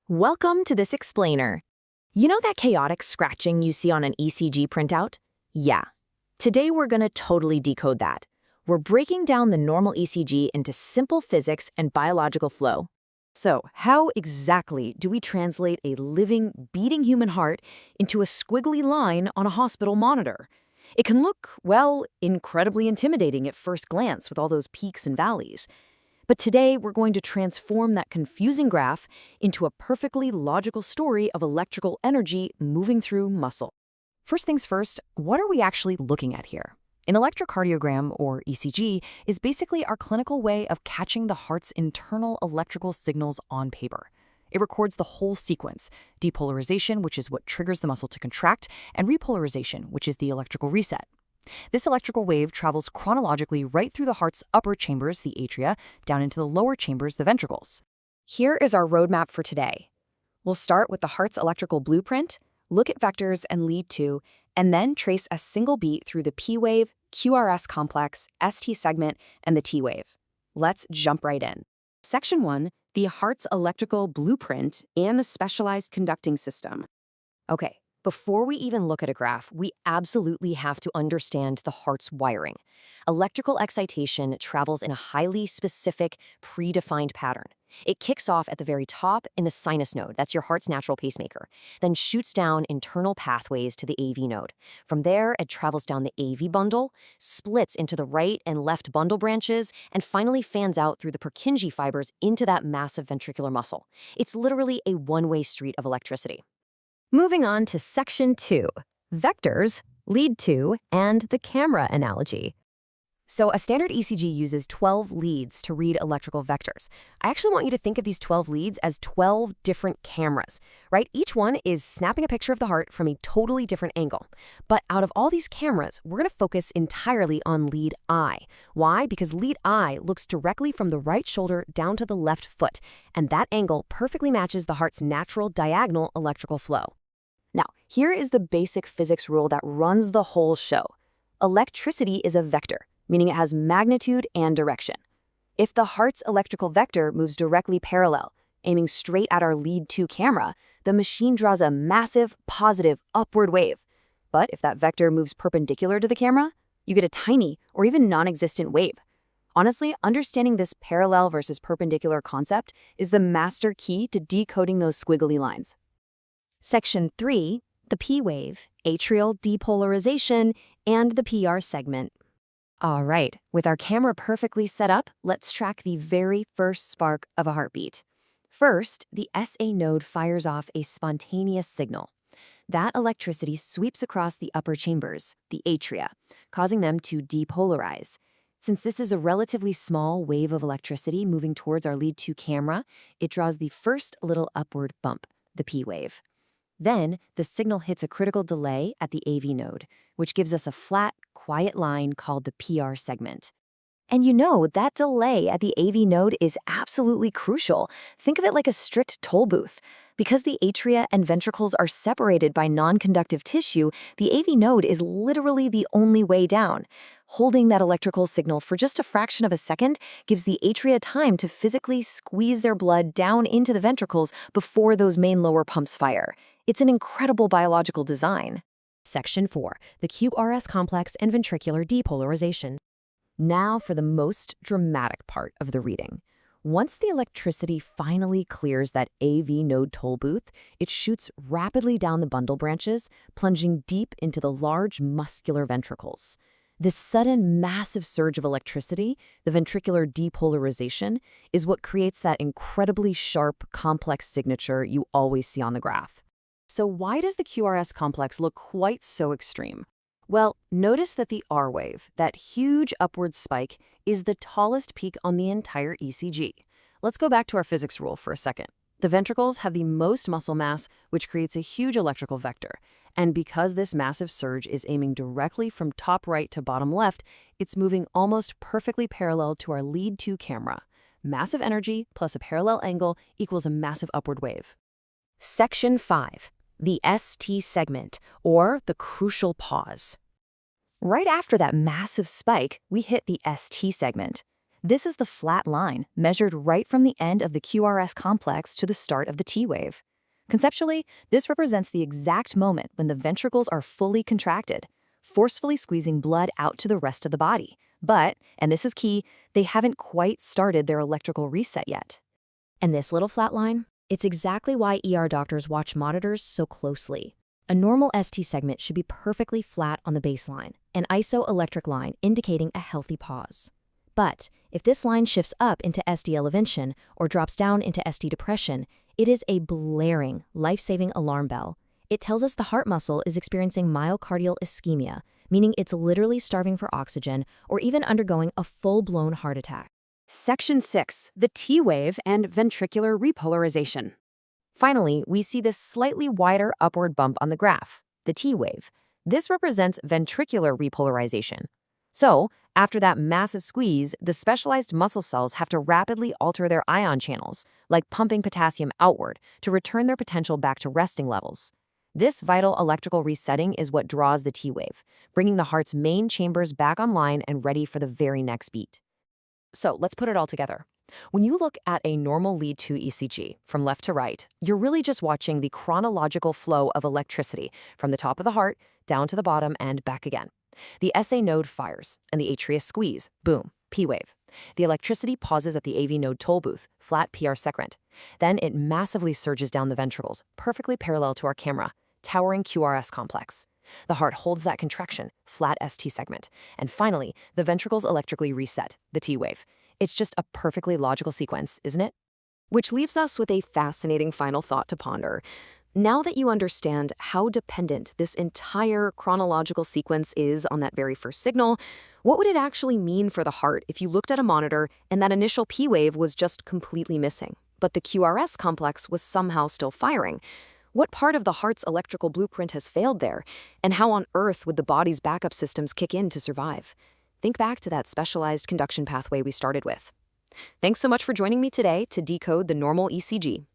Welcome to this explainer. You know that chaotic scratching you see on an ECG printout? Yeah. Today we're going to totally decode that. We're breaking down the normal ECG into simple physics and biological flow. So, how exactly do we translate a living, beating human heart into a squiggly line on a hospital monitor? It can look, well, incredibly intimidating at first glance with all those peaks and valleys. But today, we're going to transform that confusing graph into a perfectly logical story of electrical energy moving through muscle. First things first, what are we actually looking at here? An electrocardiogram, or ECG, is basically our clinical way of catching the heart's internal electrical signals on paper. It records the whole sequence: depolarization, which is what triggers the muscle to contract, and repolarization, which is the electrical reset. This electrical wave travels chronologically right through the heart's upper chambers, the atria, down into the lower chambers, the ventricles. Here is our roadmap for today. We'll start with the heart's electrical blueprint, look at vectors and lead to, and then trace a single beat through the P wave, QRS complex, ST segment, and the T wave. Let's jump right in. Section 1, the heart's electrical blueprint and the specialized conducting system. Okay. Before we even look at a graph, we absolutely have to understand the heart's wiring. Electrical excitation travels in a highly specific, predefined pattern. It kicks off at the very top in the sinus node, that's your heart's natural pacemaker, then shoots down internal pathways to the AV node. From there, it travels down the AV bundle, splits into the right and left bundle branches, and finally fans out through the Purkinje fibers into that massive ventricular muscle. It's literally a one-way street of electricity. Moving on to Section 2, vectors, lead to, and the camera analogy. So a standard ECG uses 12 leads to read electrical vectors. I actually want you to think of these 12 leads as 12 different cameras, right? Each one is snapping a picture of the heart from a totally different angle. But out of all these cameras, we're going to focus entirely on lead I. Why? Because lead I looks directly from the right shoulder down to the left foot, and that angle perfectly matches the heart's natural diagonal electrical flow. Now, here is the basic physics rule that runs the whole show. Electricity is a vector, meaning it has magnitude and direction. If the heart's electrical vector moves directly parallel, aiming straight at our lead 2 camera, the machine draws a massive, positive, upward wave. But if that vector moves perpendicular to the camera, you get a tiny or even non-existent wave. Honestly, understanding this parallel versus perpendicular concept is the master key to decoding those squiggly lines. Section 3, the P wave, atrial depolarization, and the PR segment. All right, with our camera perfectly set up, let's track the very first spark of a heartbeat. First, the SA node fires off a spontaneous signal. That electricity sweeps across the upper chambers, the atria, causing them to depolarize. Since this is a relatively small wave of electricity moving towards our lead 2 camera, it draws the first little upward bump, the P wave. Then, the signal hits a critical delay at the AV node, which gives us a flat, quiet line called the PR segment. And you know, that delay at the AV node is absolutely crucial. Think of it like a strict toll booth. Because the atria and ventricles are separated by non-conductive tissue, the AV node is literally the only way down. Holding that electrical signal for just a fraction of a second gives the atria time to physically squeeze their blood down into the ventricles before those main lower pumps fire. It's an incredible biological design. Section 4, the QRS complex and ventricular depolarization. Now for the most dramatic part of the reading. Once the electricity finally clears that AV node toll booth, it shoots rapidly down the bundle branches, plunging deep into the large muscular ventricles. This sudden, massive surge of electricity, the ventricular depolarization, is what creates that incredibly sharp, complex signature you always see on the graph. So why does the QRS complex look quite so extreme? Well, notice that the R wave, that huge upward spike, is the tallest peak on the entire ECG. Let's go back to our physics rule for a second. The ventricles have the most muscle mass, which creates a huge electrical vector. And because this massive surge is aiming directly from top right to bottom left, it's moving almost perfectly parallel to our lead 2 camera. Massive energy plus a parallel angle equals a massive upward wave. Section 5. The ST segment, or the crucial pause. Right after that massive spike, we hit the ST segment. This is the flat line, measured right from the end of the QRS complex to the start of the T wave. Conceptually, this represents the exact moment when the ventricles are fully contracted, forcefully squeezing blood out to the rest of the body. But, and this is key, they haven't quite started their electrical reset yet. And this little flat line? It's exactly why ER doctors watch monitors so closely. A normal ST segment should be perfectly flat on the baseline, an isoelectric line indicating a healthy pause. But if this line shifts up into SD elevation or drops down into SD depression, it is a blaring, life-saving alarm bell. It tells us the heart muscle is experiencing myocardial ischemia, meaning it's literally starving for oxygen or even undergoing a full-blown heart attack. Section 6. The T wave and ventricular repolarization. Finally, we see this slightly wider upward bump on the graph, the T wave. This represents ventricular repolarization. So, after that massive squeeze, the specialized muscle cells have to rapidly alter their ion channels, like pumping potassium outward, to return their potential back to resting levels. This vital electrical resetting is what draws the T wave, bringing the heart's main chambers back online and ready for the very next beat. So let's put it all together. When you look at a normal lead 2 ECG from left to right, you're really just watching the chronological flow of electricity from the top of the heart down to the bottom and back again. The SA node fires, and the atria squeeze, boom, P wave. The electricity pauses at the AV node toll booth, flat PR second. Then it massively surges down the ventricles, perfectly parallel to our camera, towering QRS complex. The heart holds that contraction, flat ST segment. And finally, the ventricles electrically reset, the T wave. It's just a perfectly logical sequence, isn't it? Which leaves us with a fascinating final thought to ponder. Now that you understand how dependent this entire chronological sequence is on that very first signal, what would it actually mean for the heart if you looked at a monitor and that initial P wave was just completely missing, but the QRS complex was somehow still firing? What part of the heart's electrical blueprint has failed there, and how on earth would the body's backup systems kick in to survive? Think back to that specialized conduction pathway we started with. Thanks so much for joining me today to decode the normal ECG.